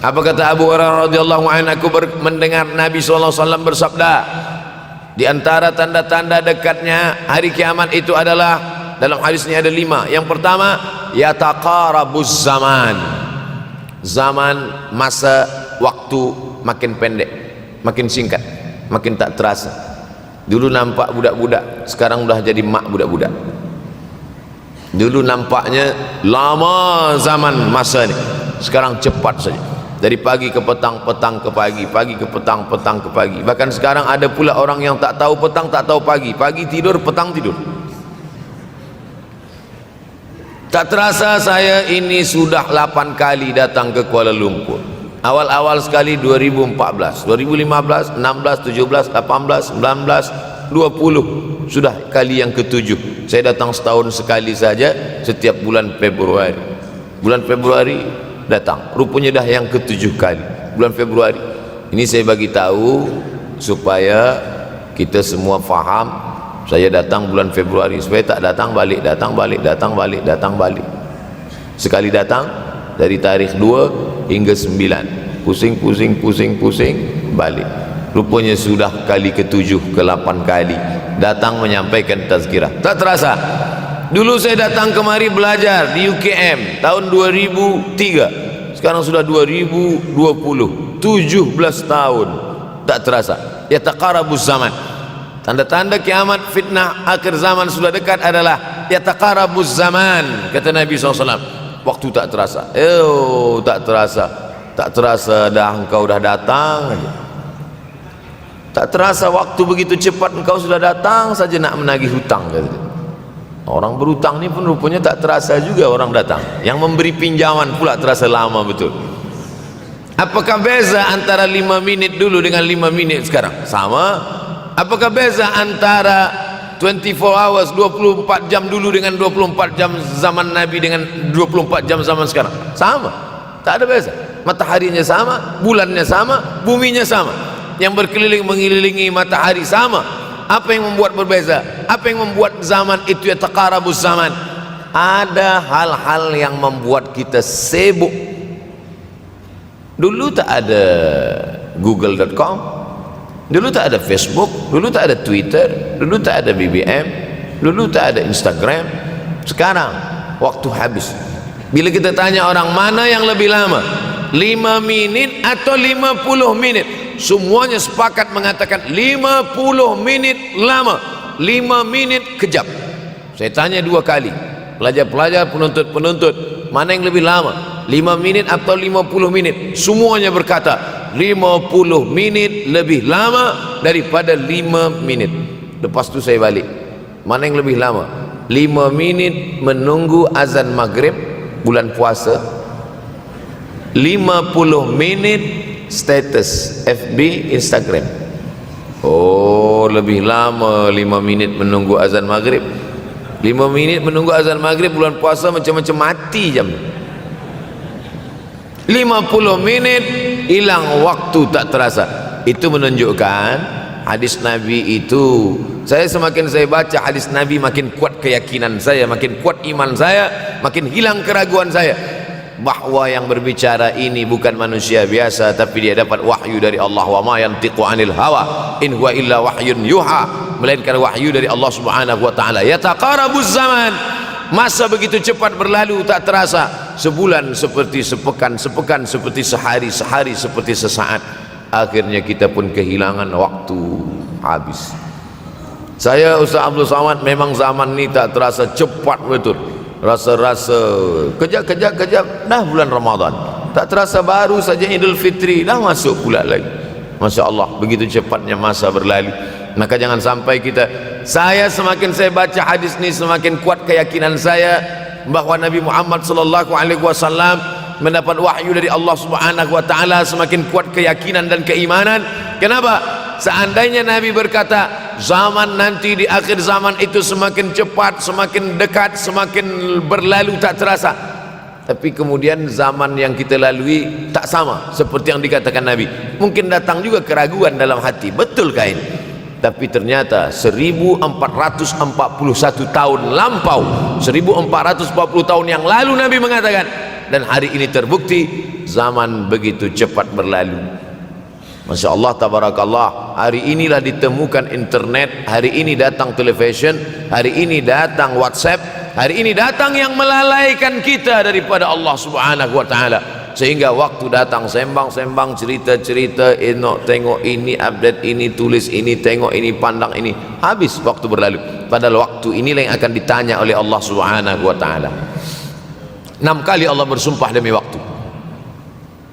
Apa kata Abu Hurairah radhiyallahu anhu? Aku mendengar Nabi SAW bersabda, di antara tanda-tanda dekatnya hari kiamat itu adalah, dalam hadis ini ada 5. Yang pertama, yataqarabuz zaman. Zaman, masa, waktu makin pendek, makin singkat, makin tak terasa. Dulu nampak budak-budak, sekarang udah jadi mak budak-budak. Dulu nampaknya lama zaman masa ini, sekarang cepat saja. Dari pagi ke petang, petang ke pagi, pagi ke petang, petang ke pagi. Bahkan sekarang ada pula orang yang tak tahu petang, tak tahu pagi. Pagi tidur, petang tidur. Tak terasa saya ini sudah 8 kali datang ke Kuala Lumpur. Awal-awal sekali 2014, 2015, 16, 17, 18, 19, 20. Sudah kali yang ke-7. Saya datang setahun sekali saja, setiap bulan Februari. Bulan Februari datang, rupanya dah yang ke-7 kali bulan Februari. Ini saya bagi tahu supaya kita semua faham. Saya datang bulan Februari, supaya tak datang balik, datang balik, datang balik, datang balik. Sekali datang dari tarikh 2 hingga 9, pusing, pusing, pusing, pusing, balik. Rupanya sudah kali ke-7, ke-8 kali datang menyampaikan tazkirah. Tak terasa. Dulu saya datang kemari belajar di UKM tahun 2003. Sekarang sudah 2020, 17 tahun. Tak terasa. Yataqarabuz zaman. Tanda-tanda kiamat, fitnah akhir zaman sudah dekat adalah yataqarabuz zaman, kata Nabi SAW. Waktu tak terasa. Tak terasa. Tak terasa dah engkau dah datang. Tak terasa waktu begitu cepat, engkau sudah datang saja nak menagih hutang, kata dia. Orang berhutang ni pun rupanya tak terasa juga orang datang. Yang memberi pinjaman pula terasa lama betul. Apakah beza antara 5 minit dulu dengan 5 minit sekarang? Sama. Apakah beza antara 24 hours, 24 jam dulu dengan 24 jam zaman Nabi dengan 24 jam zaman sekarang? Sama. Tak ada beza. Mataharinya sama, bulannya sama, buminya sama. Yang berkeliling mengelilingi matahari sama. Apa yang membuat berbeza? Apa yang membuat zaman itu yataqarabuz zaman? Ada hal-hal yang membuat kita sibuk. Dulu tak ada google.com, dulu tak ada Facebook, dulu tak ada Twitter, dulu tak ada BBM, dulu tak ada Instagram. Sekarang waktu habis. Bila kita tanya orang mana yang lebih lama, 5 minit atau 50 menit, semuanya sepakat mengatakan 50 menit lama, 5 menit kejap. Saya tanya 2 kali, pelajar-pelajar, penuntut-penuntut, mana yang lebih lama, 5 menit atau 50 menit? Semuanya berkata 50 menit lebih lama daripada 5 menit. Lepas tu saya balik, mana yang lebih lama? 5 menit menunggu azan maghrib bulan puasa, 50 menit status FB, Instagram. Oh, lebih lama 5 minit menunggu azan maghrib. 5 minit menunggu azan maghrib bulan puasa macam-macam mati jam. 50 menit hilang waktu tak terasa. Itu menunjukkan hadis Nabi itu, semakin saya baca hadis Nabi, makin kuat keyakinan saya, makin kuat iman saya, makin hilang keraguan saya bahwa yang berbicara ini bukan manusia biasa, tapi dia dapat wahyu dari Allah. Wa ma yantiqu anil hawa in huwa illa wahyun yuha, melainkan wahyu dari Allah Subhanahu wa taala. Yataqarabuz zaman. Masa begitu cepat berlalu tak terasa. Sebulan seperti sepekan, sepekan seperti sehari, sehari seperti sesaat. Akhirnya kita pun kehilangan waktu, habis. Saya Ustaz Abdul Samad, memang zaman ni tak terasa cepat betul. Rasa-rasa kejap-kejap dah bulan Ramadan, tak terasa baru saja Idul Fitri dah masuk pula lagi. Masya Allah, begitu cepatnya masa berlalu. Maka jangan sampai kita, semakin saya baca hadis ni, semakin kuat keyakinan saya bahwa Nabi Muhammad SAW mendapat wahyu dari Allah Subhanahu wa taala. Semakin kuat keyakinan dan keimanan. Kenapa? Seandainya Nabi berkata zaman nanti di akhir zaman itu semakin cepat, semakin dekat, semakin berlalu tak terasa, tapi kemudian zaman yang kita lalui tak sama seperti yang dikatakan Nabi. Mungkin datang juga keraguan dalam hati, betulkah ini? Tapi ternyata 1441 tahun lampau, 1440 tahun yang lalu Nabi mengatakan dan hari ini terbukti zaman begitu cepat berlalu. Masya Allah, tabarakallah. Hari inilah ditemukan internet, hari ini datang television, hari ini datang WhatsApp, hari ini datang yang melalaikan kita daripada Allah subhanahu wa ta'ala, sehingga waktu datang sembang-sembang, cerita-cerita, tengok ini, update ini, tulis ini, tengok ini, pandang ini, habis waktu berlalu. Padahal waktu inilah yang akan ditanya oleh Allah subhanahu wa ta'ala. 6 kali Allah bersumpah demi waktu.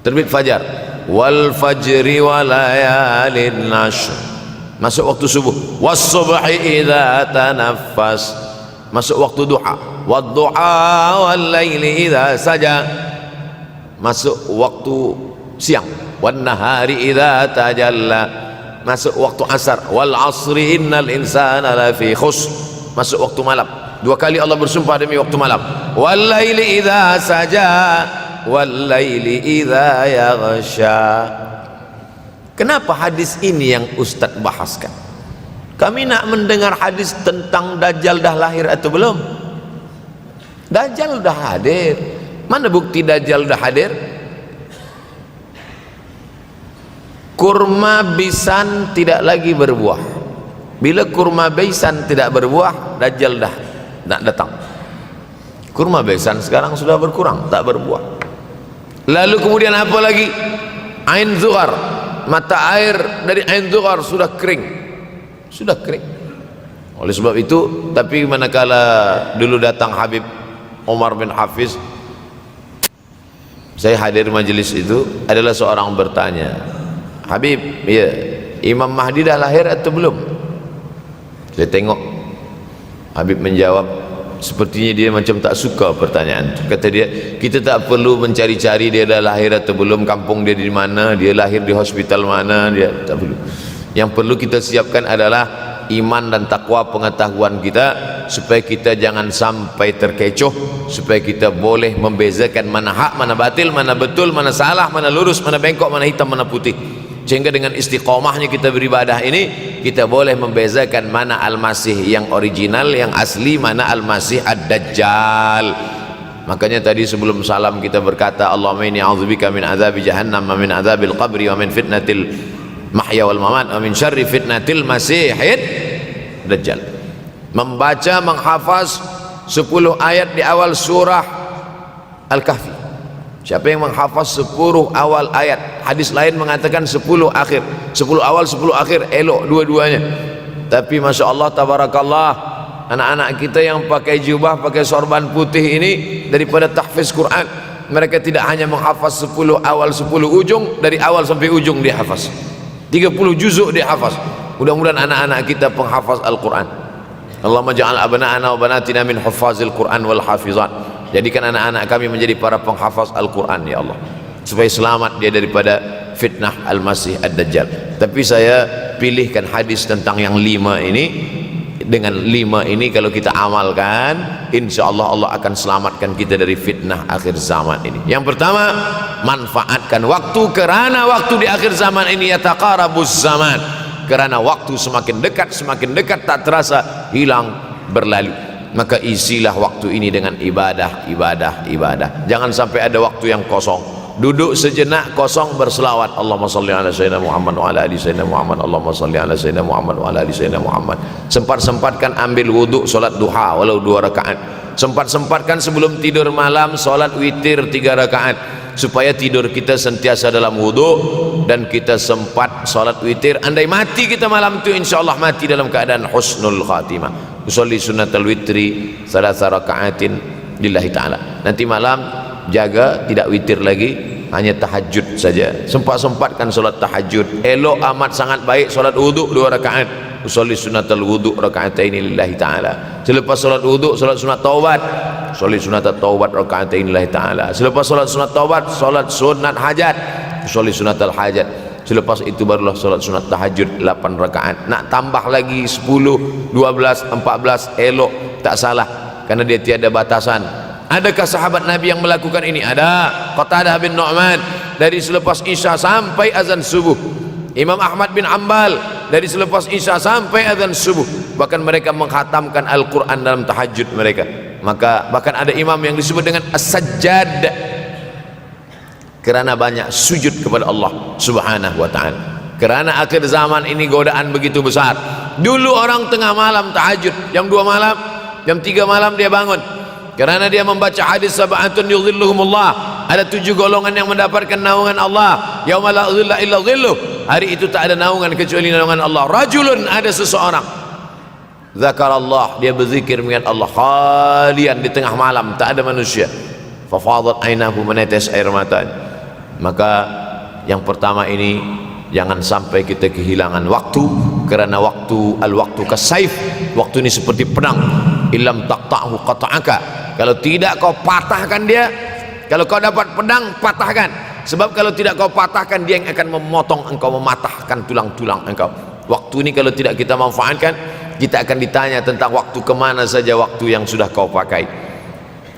Terbit fajar, wal fajri wa layalin nashr, masuk waktu subuh, was subhi idza tanaffas, masuk waktu duha, wad duha wal laili idza saja, masuk waktu siang, wan nahari idza tajalla, masuk waktu asar, wal asri innal insana lafi khusr, masuk waktu malam. 2 kali Allah bersumpah demi waktu malam, wal laili idza saja wal laili idza yaghsha. Kenapa hadis ini yang Ustaz bahaskan? Kami nak mendengar hadis tentang Dajjal dah lahir atau belum? Dajjal dah hadir. Mana bukti Dajjal dah hadir? Kurma bisan tidak lagi berbuah. Bila kurma bisan tidak berbuah, Dajjal dah nak datang. Kurma bisan sekarang sudah berkurang, tak berbuah. Lalu kemudian apa lagi? Ain Zuhar, mata air dari Ain Zuhar sudah kering, sudah kering. Oleh sebab itu, tapi manakala dulu datang Habib Umar bin Hafiz, saya hadir majelis itu, adalah seorang bertanya, Habib, ya, Imam Mahdi dah lahir atau belum? Saya tengok Habib menjawab, sepertinya dia macam tak suka pertanyaan. Kata dia, kita tak perlu mencari-cari dia dah lahir atau belum, kampung dia di mana, dia lahir di hospital mana, dia tak perlu. Yang perlu kita siapkan adalah iman dan takwa, pengetahuan kita, supaya kita jangan sampai terkecoh, supaya kita boleh membezakan mana hak, mana batil, mana betul, mana salah, mana lurus, mana bengkok, mana hitam, mana putih. Sehingga dengan istiqomahnya kita beribadah ini, kita boleh membezakan mana Al-Masih yang original, yang asli, mana Al-Masih Ad-Dajjal. Makanya tadi sebelum salam kita berkata, Allahumma inni a'udzubika min azabi jahannam wa min azabil qabri wa min fitnatil mahya wal mamat wa min syarri fitnatil masihid Dajjal. Membaca, menghafaz 10 ayat di awal surah Al-Kahfi. Siapa yang menghafaz 10 awal ayat, hadis lain mengatakan 10 akhir, 10 awal 10 akhir, elok dua-duanya. Tapi Masya Allah, tabarakallah, anak-anak kita yang pakai jubah, pakai sorban putih ini, daripada tahfiz Quran, mereka tidak hanya menghafaz 10 awal 10 ujung, dari awal sampai ujung dia hafaz, 30 juzuk dia hafaz. Mudah-mudahan anak-anak kita penghafaz Al-Quran. Allahumma ja'al abna'ana wa banatina min huffazil Quran wal hafizan. Jadikan anak-anak kami menjadi para penghafaz Al-Quran, ya Allah, supaya selamat dia daripada fitnah Al-Masih Ad-Dajjal. Tapi saya pilihkan hadis tentang yang 5 ini. Dengan 5 ini kalau kita amalkan, insya Allah Allah akan selamatkan kita dari fitnah akhir zaman ini. Yang pertama, manfaatkan waktu, kerana waktu di akhir zaman ini yataqarabuz zaman, kerana waktu semakin dekat tak terasa, hilang, berlalu. Maka isilah waktu ini dengan ibadah. Jangan sampai ada waktu yang kosong. Duduk sejenak kosong, berselawat, Allahumma salli ala sayyidina Muhammad wa ala ali sayyidina Muhammad, Allahumma salli ala sayyidina Muhammad wa ala ali sayyidina Muhammad. Sempat-sempatkan ambil wudhu, solat duha walau 2 rakaat. Sempat-sempatkan sebelum tidur malam solat witir 3 rakaat, supaya tidur kita sentiasa dalam wudhu dan kita sempat solat witir. Andai mati kita malam itu, insyaallah mati dalam keadaan husnul khatimah. Usolli sunnatal witri 3 rakaatin lillahi ta'ala. Nanti malam jaga tidak witir lagi, hanya tahajud saja. Sempat-sempatkan solat tahajud. Elok amat sangat baik solat wudhu 2 rakaat. Usolli sunnatal wudhu rakaatain lillahi ta'ala. Selepas solat wudhu, solat sunat taubat. Usolli sunnatat taubat rakaatain lillahi ta'ala. Selepas solat sunat taubat, solat sunat hajat. Usolli sunnatal hajat. Selepas itu barulah solat sunat tahajud 8 rakaat. Nak tambah lagi 10, 12, 14, elok, tak salah, karena dia tiada batasan. Adakah sahabat Nabi yang melakukan ini? Ada. Qatadah bin Nu'man, dari selepas Isya sampai azan subuh. Imam Ahmad bin Ambal, dari selepas Isya sampai azan subuh. Bahkan mereka menghatamkan Al-Quran dalam tahajud mereka. Maka bahkan ada imam yang disebut dengan As-Sajjad. Kerana banyak sujud kepada Allah Subhanahu wa ta'ala. Kerana akhir zaman ini godaan begitu besar. Dulu orang tengah malam tahajud, jam 2 malam, jam 3 malam dia bangun. Kerana dia membaca hadis sab'atun yudhilluhumullah. Ada 7 golongan yang mendapatkan naungan Allah. Yauma la dhilla illa dhilluh. Hari itu tak ada naungan kecuali naungan Allah. Rajulun, ada seseorang, zakarallah, dia berzikir mengingat Allah khalian di tengah malam, tak ada manusia. Fafadat ainahu, menetes air mata. Maka yang pertama ini, jangan sampai kita kehilangan waktu. Kerana waktu, al-waktu kasaif, waktu ini seperti pedang. Illam taqta'hu qata'aka, kalau tidak kau patahkan dia. Kalau kau dapat pedang, patahkan. Sebab kalau tidak kau patahkan, dia yang akan memotong engkau, mematahkan tulang-tulang engkau. Waktu ini kalau tidak kita manfaatkan, kita akan ditanya tentang waktu, kemana saja waktu yang sudah kau pakai.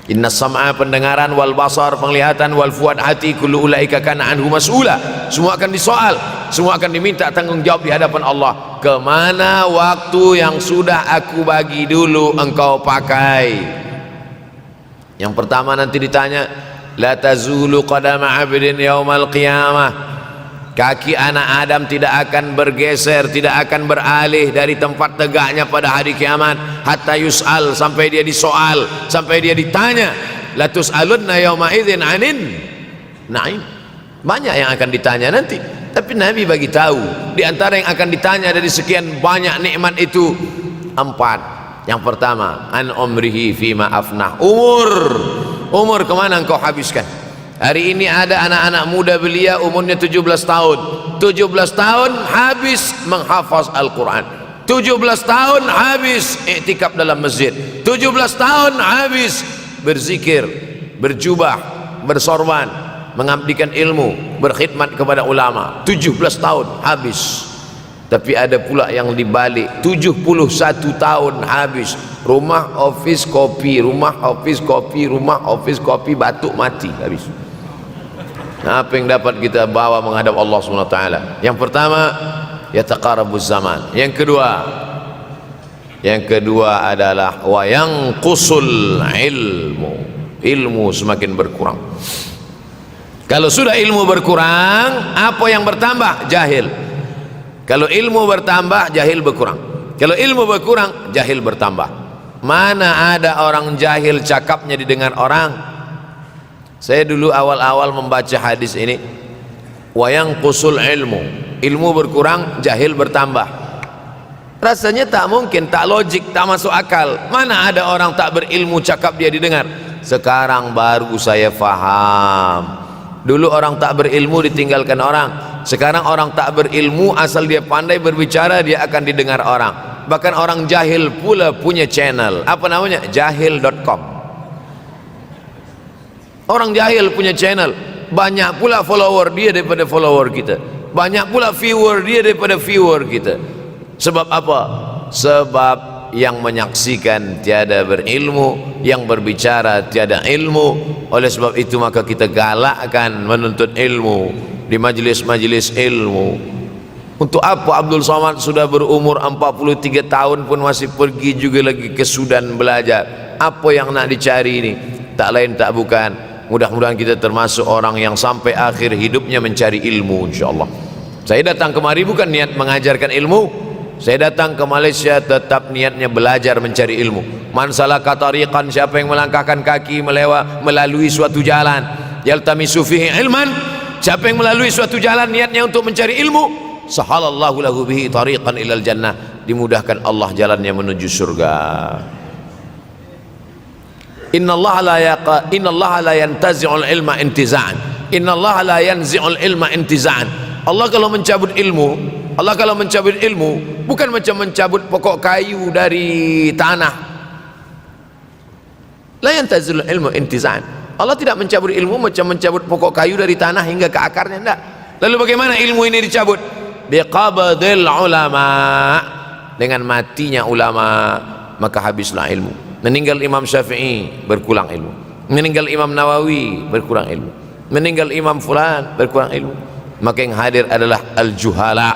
Inna sam'a, pendengaran, wal basar, penglihatan, wal fuad, hati, kullu ulaika kana anhu mas'ula. Semua akan disoal, semua akan diminta tanggungjawab di hadapan Allah. Kemana waktu yang sudah aku bagi dulu engkau pakai? Yang pertama nanti ditanya, la tazulu qadama 'abdin yaumal qiyamah. Kaki anak Adam tidak akan bergeser, tidak akan beralih dari tempat tegaknya pada hari kiamat, hatta yus'al, sampai dia disoal, sampai dia ditanya. La tus'alunna yauma idzin 'anin na'im. Banyak yang akan ditanya nanti, tapi Nabi bagi tahu di antara yang akan ditanya dari sekian banyak nikmat itu 4. Yang pertama, an umrihi fima afnah. Umur kemana engkau habiskan? Hari ini ada anak-anak muda belia umurnya 17 tahun. 17 tahun habis menghafaz Al-Quran. 17 tahun habis iktikaf dalam masjid. 17 tahun habis berzikir, berjubah, bersorban, mengabdikan ilmu, berkhidmat kepada ulama. 17 tahun habis. Tapi ada pula yang dibalik, 71 tahun habis. Rumah, office, kopi, rumah, office, kopi, rumah, office, kopi, batuk, mati, habis. Apa yang dapat kita bawa menghadap Allah SWT? Yang pertama, yataqarabuz zaman. Yang kedua adalah wa yanqusul ilmu. Ilmu semakin berkurang. Kalau sudah ilmu berkurang, apa yang bertambah? Jahil. Kalau ilmu bertambah, jahil berkurang. Kalau ilmu berkurang, jahil bertambah. Mana ada orang jahil cakapnya didengar orang? Saya dulu awal-awal membaca hadis ini, wa yanqusul ilmu. Ilmu berkurang, jahil bertambah. Rasanya tak mungkin, tak logik, tak masuk akal. Mana ada orang tak berilmu cakap dia didengar? Sekarang baru saya faham. Dulu orang tak berilmu ditinggalkan orang. Sekarang orang tak berilmu, asal dia pandai berbicara, dia akan didengar orang. Bahkan orang jahil pula punya channel. Apa namanya? Jahil.com. Orang jahil punya channel. Banyak pula follower dia daripada follower kita. Banyak pula viewer dia daripada viewer kita. Sebab apa? Sebab yang menyaksikan tiada berilmu, yang berbicara tiada ilmu. Oleh sebab itu maka kita galakkan menuntut ilmu di majlis-majlis ilmu. Untuk apa Abdul Somad sudah berumur 43 tahun pun masih pergi juga lagi ke Sudan belajar? Apa yang nak dicari ini? Tak lain tak bukan, mudah-mudahan kita termasuk orang yang sampai akhir hidupnya mencari ilmu, insyaAllah. Saya datang kemari bukan niat mengajarkan ilmu. Saya datang ke Malaysia tetap niatnya belajar mencari ilmu. Man salaka tariqan, siapa yang melangkahkan kaki melalui suatu jalan, yaltamisu fihi ilman, siapa yang melalui suatu jalan niatnya untuk mencari ilmu, sahalallahu lahu bihi tariqan ilal jannah, dimudahkan Allah jalannya menuju surga. Innallaha la yantazi'ul ilma intiza'an. Innallaha la yanzi'ul ilma intiza'an. Allah kalau mencabut ilmu, bukan macam mencabut pokok kayu dari tanah. La yantazi'ul ilmu intiza'an. Allah tidak mencabut ilmu macam mencabut pokok kayu dari tanah hingga ke akarnya, tidak. Lalu bagaimana ilmu ini dicabut? Biqabdil ulama. Dengan matinya ulama, maka habislah ilmu. Meninggal Imam Syafi'i, berkurang ilmu. Meninggal Imam Nawawi, berkurang ilmu. Meninggal Imam Fulan, berkurang ilmu. Maka yang hadir adalah al-juhala.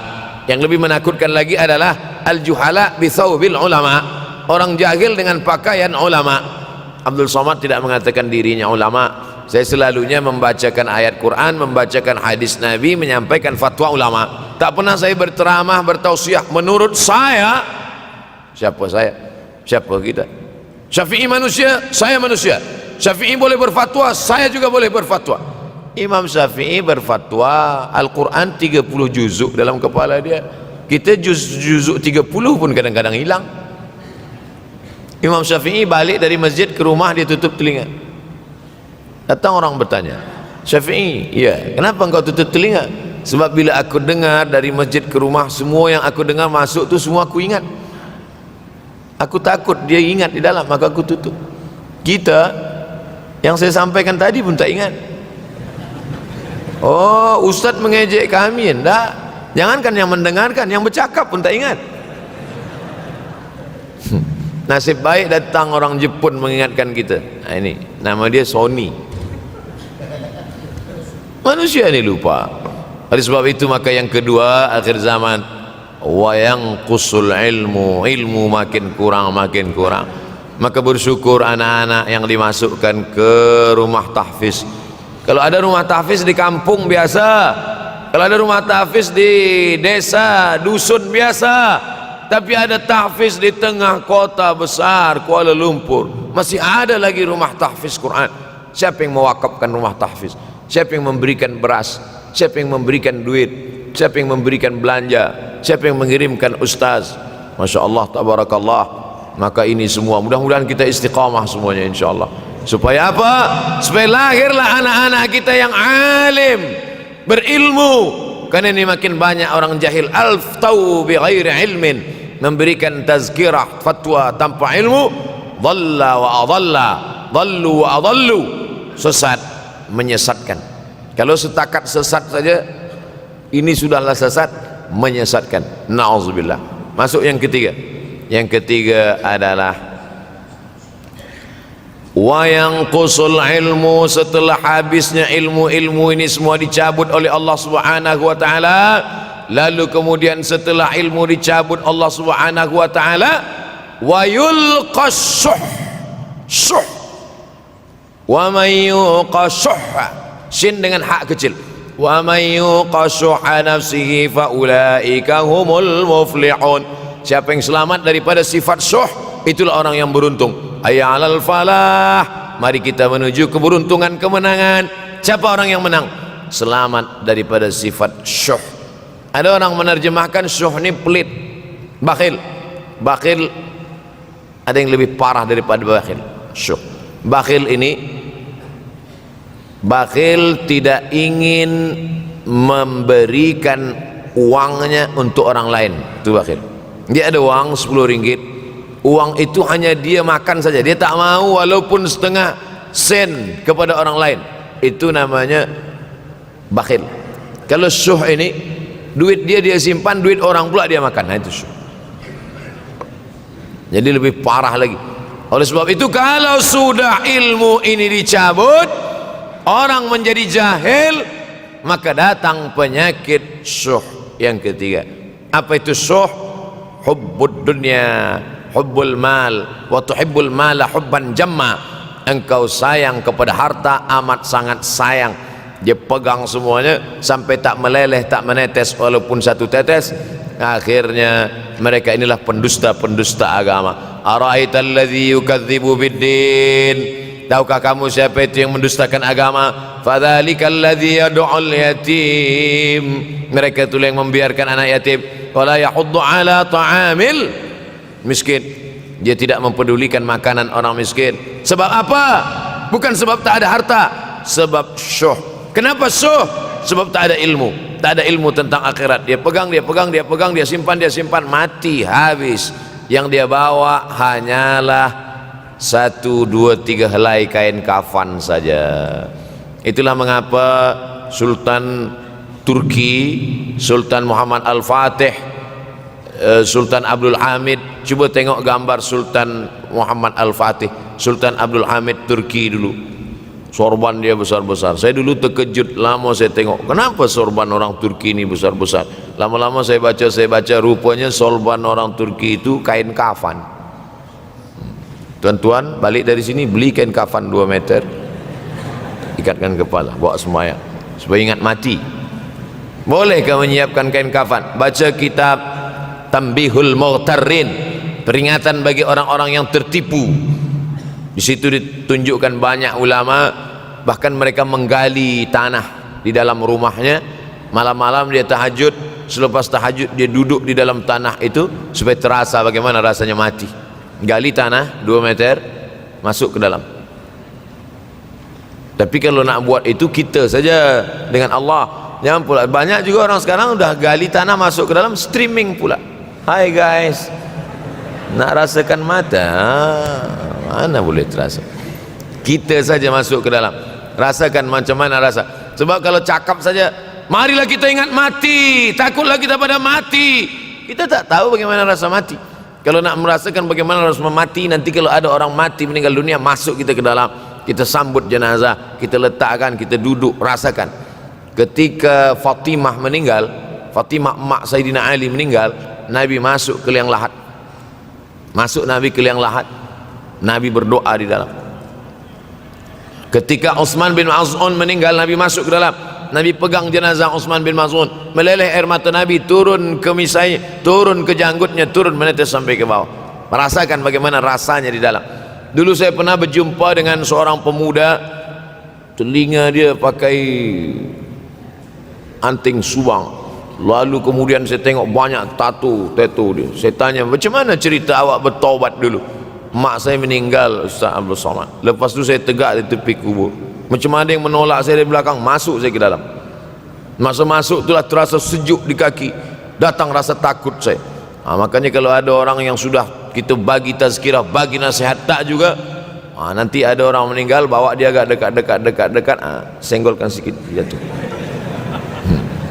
Yang lebih menakutkan lagi adalah al-juhala bi thawbil ulama. Orang jahil dengan pakaian ulama. Abdul Somad tidak mengatakan dirinya ulama. Saya selalunya membacakan ayat Quran, membacakan hadis Nabi, menyampaikan fatwa ulama. Tak pernah saya berceramah, bertausiah. Menurut saya, siapa saya? Siapa kita? Syafi'i manusia, saya manusia. Syafi'i boleh berfatwa, saya juga boleh berfatwa. Imam Syafi'i berfatwa Al-Quran 30 juzuk dalam kepala dia. Kita juzuk 30 pun kadang-kadang hilang. Imam Syafi'i balik dari masjid ke rumah, dia tutup telinga. Datang orang bertanya, Syafi'i, ya, kenapa engkau tutup telinga? Sebab bila aku dengar dari masjid ke rumah, semua yang aku dengar masuk tu semua aku ingat. Aku takut dia ingat di dalam, maka aku tutup. Kita yang saya sampaikan tadi pun tak ingat. Oh, ustaz mengejek kami, enggak. Jangankan yang mendengarkan, yang bercakap pun tak ingat. Nasib baik datang orang Jepun mengingatkan kita. Nah, ini nama dia Sony. Manusia ini lupa. Oleh sebab itu maka yang kedua, akhir zaman, wa yanqusul ilmu, ilmu makin kurang. Maka bersyukur anak-anak yang dimasukkan ke rumah tahfiz. Kalau ada rumah tahfiz di kampung biasa, kalau ada rumah tahfiz di desa, dusun biasa, tapi ada tahfiz di tengah kota besar Kuala Lumpur, masih ada lagi rumah tahfiz Quran. Siapa yang mewakafkan rumah tahfiz? Siapa yang memberikan beras? Siapa yang memberikan duit? Siapa yang memberikan belanja? Siapa yang mengirimkan ustaz? Masya Allah, tabarakallah. Maka ini semua mudah-mudahan kita istiqamah semuanya insyaAllah. Supaya apa? Supaya lahirlah anak-anak kita yang alim, berilmu. Karena ini makin banyak orang jahil. Alftau bi ghairi ilmin, memberikan tazkirah, fatwa tanpa ilmu. Dhalla wa adalla, dhallu wa adallu, sesat, menyesatkan. Kalau setakat sesat saja, ini sudahlah sesat, menyesatkan. Na'udzubillah. Masuk yang ketiga. Yang ketiga adalah wa yanqusul ilmu, setelah habisnya ilmu-ilmu ini semua dicabut oleh Allah Subhanahu wa taala. Lalu kemudian setelah ilmu dicabut Allah Subhanahu wa taala, wa yulqas syuh. Wa may yuqashuha, sin dengan hak kecil. Wa may yuqashuha nafsihi fa ulaika humul muflihun. Siapa yang selamat daripada sifat syuh, itulah orang yang beruntung. Hayya 'alal falah, mari kita menuju keberuntungan, kemenangan. Siapa orang yang menang? Selamat daripada sifat syuh. Ada orang menerjemahkan syuh ini pelit, bakhil. Bakhil ada yang lebih parah daripada bakhil. Syuh, bakhil ini, bakhil tidak ingin memberikan uangnya untuk orang lain. Itu bakhil. Dia ada uang 10 ringgit, uang itu hanya dia makan saja, dia tak mau walaupun setengah sen kepada orang lain. Itu namanya bakhil. Kalau syuh ini, duit dia simpan, duit orang pula dia makan. Nah, itu syuh. Jadi lebih parah lagi. Oleh sebab itu kalau sudah ilmu ini dicabut, orang menjadi jahil, maka datang penyakit syuh yang ketiga. Apa itu syuh? Hubbud dunya, hubbul mal, wa tuhibbul mala hubban jamma. Engkau sayang kepada harta amat sangat sayang. Dia pegang semuanya sampai tak meleleh, tak menetes walaupun satu tetes. Akhirnya mereka inilah pendusta-pendusta agama. Ara'aital ladzi yukadzibu biddin, tahukah kamu siapa itu yang mendustakan agama? Fadzalikal ladzi yad'ul yatim, mereka itu yang membiarkan anak yatim. Wala yahuddu ala ta'amil miskin, dia tidak mempedulikan makanan orang miskin. Sebab apa? Bukan sebab tak ada harta, sebab syuh. Kenapa syuh? Sebab tak ada ilmu, tak ada ilmu tentang akhirat. Dia pegang, dia simpan, mati, habis. Yang dia bawa hanyalah 1, 2, 3 helai kain kafan saja. Itulah mengapa Sultan Turki, Sultan Muhammad Al-Fatih, Sultan Abdul Hamid, coba tengok gambar Sultan Muhammad Al-Fatih, Sultan Abdul Hamid Turki dulu. Sorban dia besar-besar. Saya dulu terkejut, lama saya tengok, kenapa sorban orang Turki ini besar-besar. Lama-lama saya baca, rupanya sorban orang Turki itu kain kafan. Tuan-tuan balik dari sini beli kain kafan 2 meter, ikatkan kepala, bawa sembahyang supaya ingat mati. Bolehkah menyiapkan kain kafan? Baca kitab Tanbihul Mughtarrin, peringatan bagi orang-orang yang tertipu. Di situ ditunjukkan banyak ulama, bahkan mereka menggali tanah di dalam rumahnya, malam-malam dia tahajud, selepas tahajud dia duduk di dalam tanah itu supaya terasa bagaimana rasanya mati. Gali tanah 2 meter, masuk ke dalam. Tapi kalau nak buat itu kita saja dengan Allah. Jangan pula, banyak juga orang sekarang udah gali tanah masuk ke dalam, streaming pula. Hai guys, nak rasakan mata, mana boleh terasa. Kita saja masuk ke dalam, rasakan macam mana rasa. Sebab kalau cakap saja, marilah kita ingat mati, takutlah kita pada mati, kita tak tahu bagaimana rasa mati. Kalau nak merasakan bagaimana rasa mati, nanti kalau ada orang mati meninggal dunia, masuk kita ke dalam, kita sambut jenazah, kita letakkan, kita duduk, rasakan. Ketika Fatimah meninggal, Fatimah emak Sayyidina Ali meninggal, Nabi masuk ke liang lahat. Masuk Nabi ke liang lahat, Nabi berdoa di dalam. Ketika Utsman bin Maz'un meninggal, Nabi masuk ke dalam, Nabi pegang jenazah Utsman bin Maz'un, meleleh air mata Nabi turun ke misai, turun ke janggutnya, turun menetes sampai ke bawah. Merasakan bagaimana rasanya di dalam. Dulu saya pernah berjumpa dengan seorang pemuda, telinga dia pakai anting subang, lalu kemudian saya tengok banyak tato dia. Saya tanya, macam mana cerita awak bertaubat dulu? Mak saya meninggal, Ustaz Abdul Somad. Lepas tu saya tegak di tepi kubur. Macam ada yang menolak saya dari belakang, masuk saya ke dalam. Masa masuk itulah terasa sejuk di kaki, datang rasa takut saya. Makanya kalau ada orang yang sudah kita bagi tazkirah, bagi nasihat tak juga, nanti ada orang meninggal, bawa dia agak dekat, senggolkan sikit, jatuh.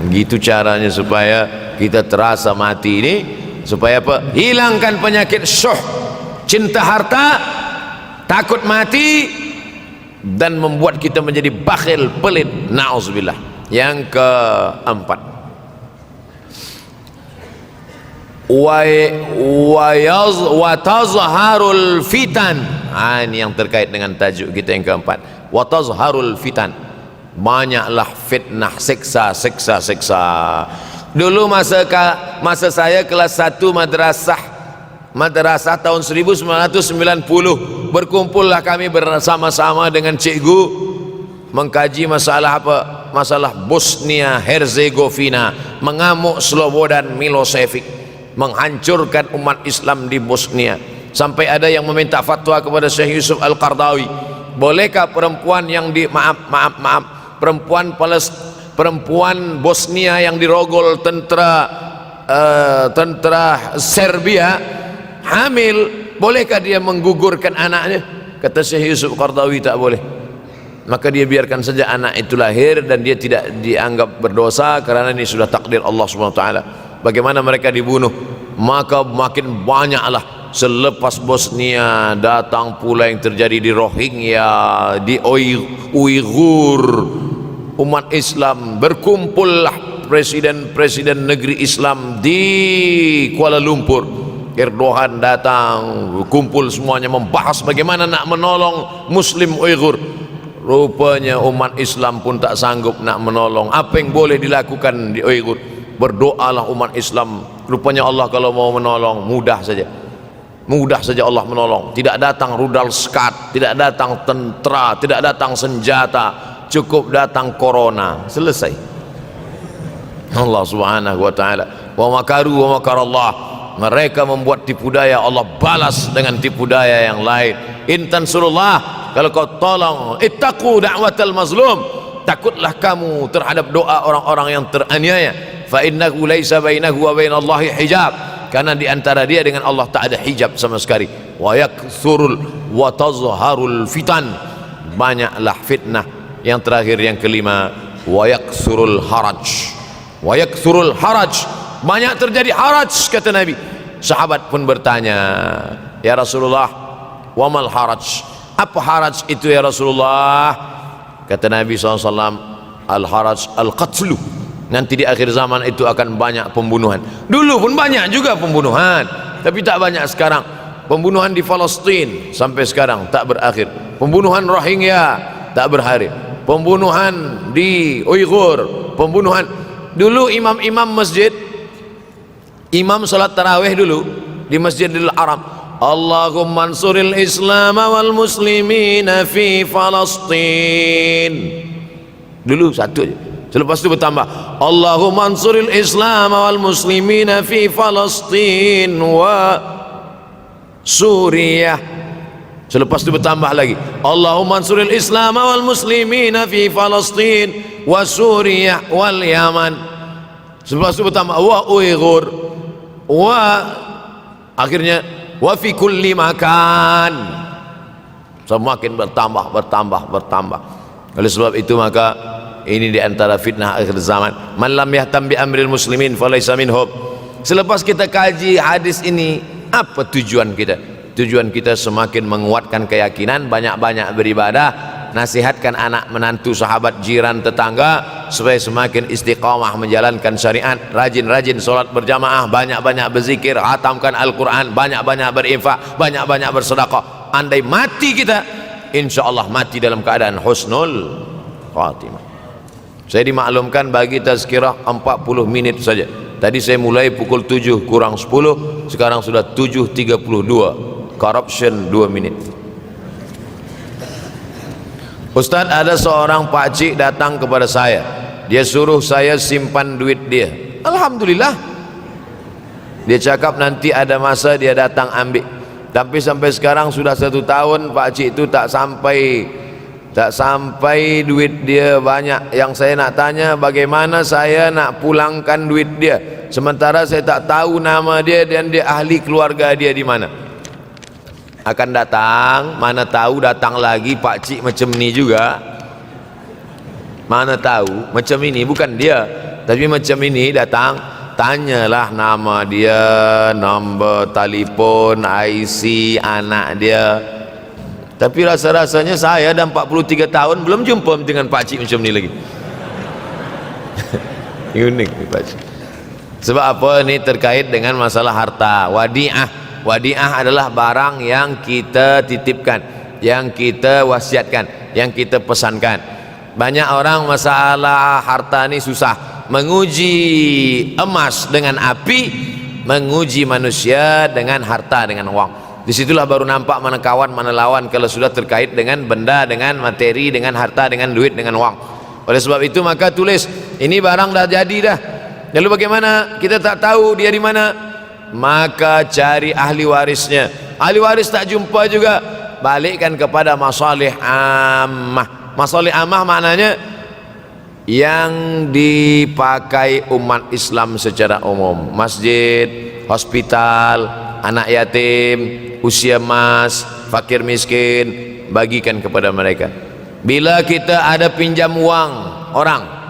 Gitu caranya supaya kita terasa mati ini, supaya apa? Hilangkan penyakit syuh, cinta harta, takut mati, dan membuat kita menjadi bakhil, pelit, na'udzubillah. Yang keempat, wa tazharul fitan. Ini yang terkait dengan tajuk kita yang keempat, wa tazharul fitan. Banyaklah fitnah, siksa. Dulu masa saya kelas 1 madrasah tahun 1990, berkumpullah kami bersama-sama dengan cikgu mengkaji masalah apa? Masalah Bosnia Herzegovina, mengamuk Slobodan Milosevic, menghancurkan umat Islam di Bosnia. Sampai ada yang meminta fatwa kepada Syekh Yusuf Al-Qardawi, bolehkah perempuan yang perempuan Bosnia yang dirogol tentara Serbia hamil, bolehkah dia menggugurkan anaknya? Kata Syekh Yusuf Qardawi, tak boleh. Maka dia biarkan saja anak itu lahir dan dia tidak dianggap berdosa karena ini sudah takdir Allah SWT. Bagaimana mereka dibunuh? Maka makin banyaklah selepas Bosnia datang pula yang terjadi di Rohingya, di Uighur. Umat Islam berkumpullah, presiden-presiden negeri Islam di Kuala Lumpur. Erdogan datang, kumpul semuanya membahas bagaimana nak menolong Muslim Uighur. Rupanya umat Islam pun tak sanggup nak menolong. Apa yang boleh dilakukan di Uighur? Berdoalah umat Islam. Rupanya Allah kalau mau menolong mudah saja Allah menolong. Tidak datang rudal skat, tidak datang tentera, tidak datang senjata, cukup datang corona, selesai. Allah Subhanahu wa taala, wa makaru wa makarallah. Mereka membuat tipu daya, Allah balas dengan tipu daya yang lain. In tansurullah, kalau kau tolong, ittaqu da'watal mazlum, takutlah kamu terhadap doa orang-orang yang teraniaya. Fa innahu laisa bainahu wa bainallahi hijab, karena di antara dia dengan Allah tak ada hijab sama sekali. Wa yakthurul wa tazharul fitan, banyaklah fitnah. Yang terakhir, yang kelima, wa yakthurul haraj. Wa yakthurul haraj, banyak terjadi haraj, kata Nabi. Sahabat pun bertanya, ya Rasulullah, wa mal haraj? Apa haraj itu ya Rasulullah? Kata Nabi SAW, al haraj al qatlu. Nanti di akhir zaman itu akan banyak pembunuhan. Dulu pun banyak juga pembunuhan, tapi tak banyak sekarang. Pembunuhan di Palestina sampai sekarang tak berakhir. Pembunuhan Rohingya tak berakhir. pembunuhan di Uighur, pembunuhan. Dulu imam-imam masjid, imam salat tarawih dulu di Masjidil Haram, Allahumma ansuril Islam wal muslimina fi Palestin. Dulu satu aja. Selepas itu bertambah, Allahumma ansuril Islam wal muslimina fi Palestin wa Suriah. Selepas itu bertambah lagi, Allahumma ansuril Islam wal muslimina fi Palestin wa Suriah wal Yaman. Selepas itu bertambah wa Uighur wa akhirnya wa fi kulli makan. Semakin bertambah. Oleh sebab itu maka ini di antara fitnah akhir zaman. Man lam yahtam bi amril muslimin falaysa minhum. Selepas kita kaji hadis ini, apa tujuan kita? Tujuan kita semakin menguatkan keyakinan, banyak-banyak beribadah, nasihatkan anak menantu, sahabat, jiran, tetangga supaya semakin istiqamah menjalankan syariat, rajin-rajin solat berjamaah, banyak-banyak berzikir, hatamkan Al-Quran, banyak-banyak berinfak, banyak-banyak bersedekah. Andai mati kita, insya Allah mati dalam keadaan husnul khatimah. Saya dimaklumkan bagi tazkirah 40 menit saja. Tadi saya mulai pukul 7 kurang 10, sekarang sudah 7.32. Corruption 2 menit. Ustaz, ada seorang pakcik datang kepada saya, dia suruh saya simpan duit dia. Alhamdulillah, dia cakap nanti ada masa dia datang ambil. Tapi sampai sekarang sudah 1 tahun pakcik itu tak sampai duit dia banyak. Yang saya nak tanya, bagaimana saya nak pulangkan duit dia sementara saya tak tahu nama dia dan dia ahli keluarga dia di mana. Akan datang, mana tahu datang lagi pakcik macam ni juga. Mana tahu macam ini, bukan dia tapi macam ini datang, tanyalah nama dia, nombor telefon, IC anak dia. Tapi rasa-rasanya saya dah 43 tahun belum jumpa dengan pakcik macam ni lagi. Unik ni pakcik. Sebab apa? Ini terkait dengan masalah harta. Wadi'ah. Wadi'ah adalah barang yang kita titipkan, yang kita wasiatkan, yang kita pesankan. Banyak orang masalah harta ni susah. Menguji emas dengan api, menguji manusia dengan harta, dengan uang. Disitulah baru nampak mana kawan mana lawan kalau sudah terkait dengan benda, dengan materi, dengan harta, dengan duit, dengan uang. Oleh sebab itu maka tulis, ini barang dah jadi dah. Lalu bagaimana? Kita tak tahu dia di mana. Maka cari ahli warisnya. Ahli waris tak jumpa juga, balikkan kepada masalih ammah. Masalih ammah maknanya yang dipakai umat Islam secara umum. Masjid, hospital, anak yatim, usia emas, fakir miskin, bagikan kepada mereka. Bila kita ada pinjam uang orang,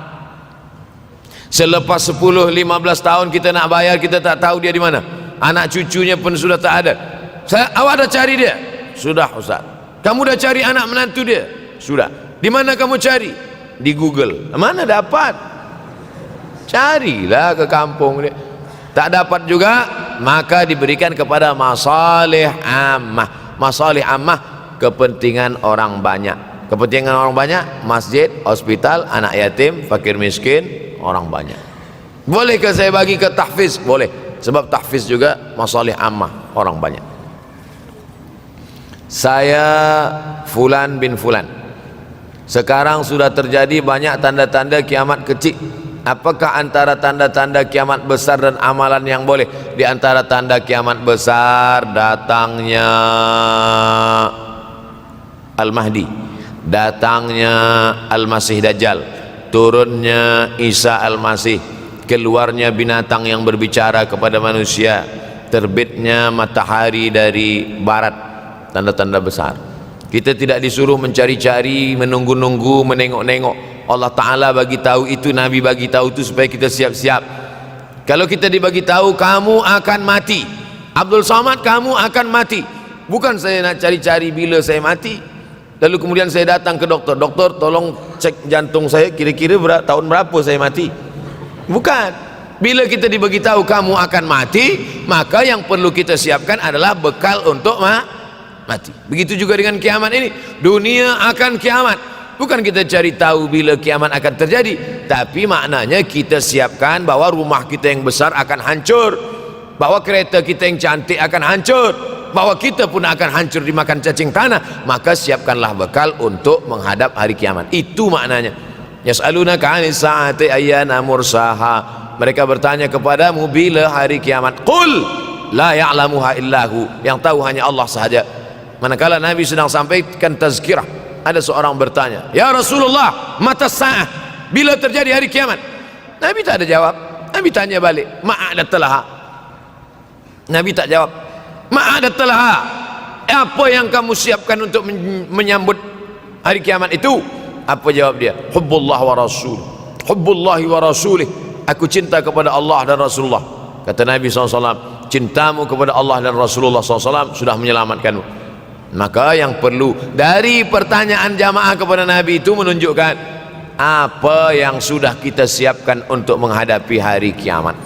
selepas 10-15 tahun kita nak bayar, kita tak tahu dia di mana. Anak cucunya pun sudah tak ada. Awak dah cari dia? Sudah Ustaz. Kamu dah cari anak menantu dia? Sudah. Di mana kamu cari? Di Google. Mana dapat? Carilah ke kampung dia. Tak dapat juga, maka diberikan kepada masalih ammah. Masalih ammah, kepentingan orang banyak. Kepentingan orang banyak, masjid, hospital, anak yatim, fakir miskin, orang banyak. Bolehkah saya bagi ke tahfiz? Boleh, sebab tahfiz juga masalih ammah, orang banyak. Saya Fulan bin Fulan, sekarang sudah terjadi banyak tanda-tanda kiamat kecil. Apakah antara tanda-tanda kiamat besar dan amalan yang boleh? Di antara tanda kiamat besar, datangnya Al-Mahdi, datangnya Al-Masih Dajjal, turunnya Isa Al-Masih, keluarnya binatang yang berbicara kepada manusia, terbitnya matahari dari barat. Tanda-tanda besar. Kita tidak disuruh mencari-cari, menunggu-nunggu, menengok-nengok. Allah Ta'ala bagi tahu itu, Nabi bagi tahu itu supaya kita siap-siap. Kalau kita dibagi tahu kamu akan mati, Abdul Somad kamu akan mati, bukan saya nak cari-cari bila saya mati lalu kemudian saya datang ke doktor, doktor tolong cek jantung saya kira-kira tahun berapa saya mati. Bukan. Bila kita dibagi tahu kamu akan mati, maka yang perlu kita siapkan adalah bekal untuk mati. Begitu juga dengan kiamat ini. Dunia akan kiamat. Bukan kita cari tahu bila kiamat akan terjadi, tapi maknanya kita siapkan bahwa rumah kita yang besar akan hancur, bahwa kereta kita yang cantik akan hancur, bahwa kita pun akan hancur dimakan cacing tanah. Maka siapkanlah bekal untuk menghadap hari kiamat. Itu maknanya. Yas'alunaka 'anis sa'ati ayyana mursaha. Mereka bertanya kepadamu bila hari kiamat. Qul la ya'lamuha illahu. Yang tahu hanya Allah sahaja. Manakala Nabi sedang sampaikan tazkirah, ada seorang bertanya, ya Rasulullah, mata sa'ah, bila terjadi hari kiamat? Nabi tak ada jawab. Nabi tanya balik, ma'adatalaha. Nabi tak jawab. Ma'adatalaha, apa yang kamu siapkan untuk menyambut hari kiamat itu? Apa jawab dia? Hubbullah wa rasul, hubbullahi wa rasulih. Aku cinta kepada Allah dan Rasulullah. Kata Nabi SAW, cintamu kepada Allah dan Rasulullah SAW sudah menyelamatkanmu. Maka yang perlu dari pertanyaan jamaah kepada Nabi itu menunjukkan apa yang sudah kita siapkan untuk menghadapi hari kiamat.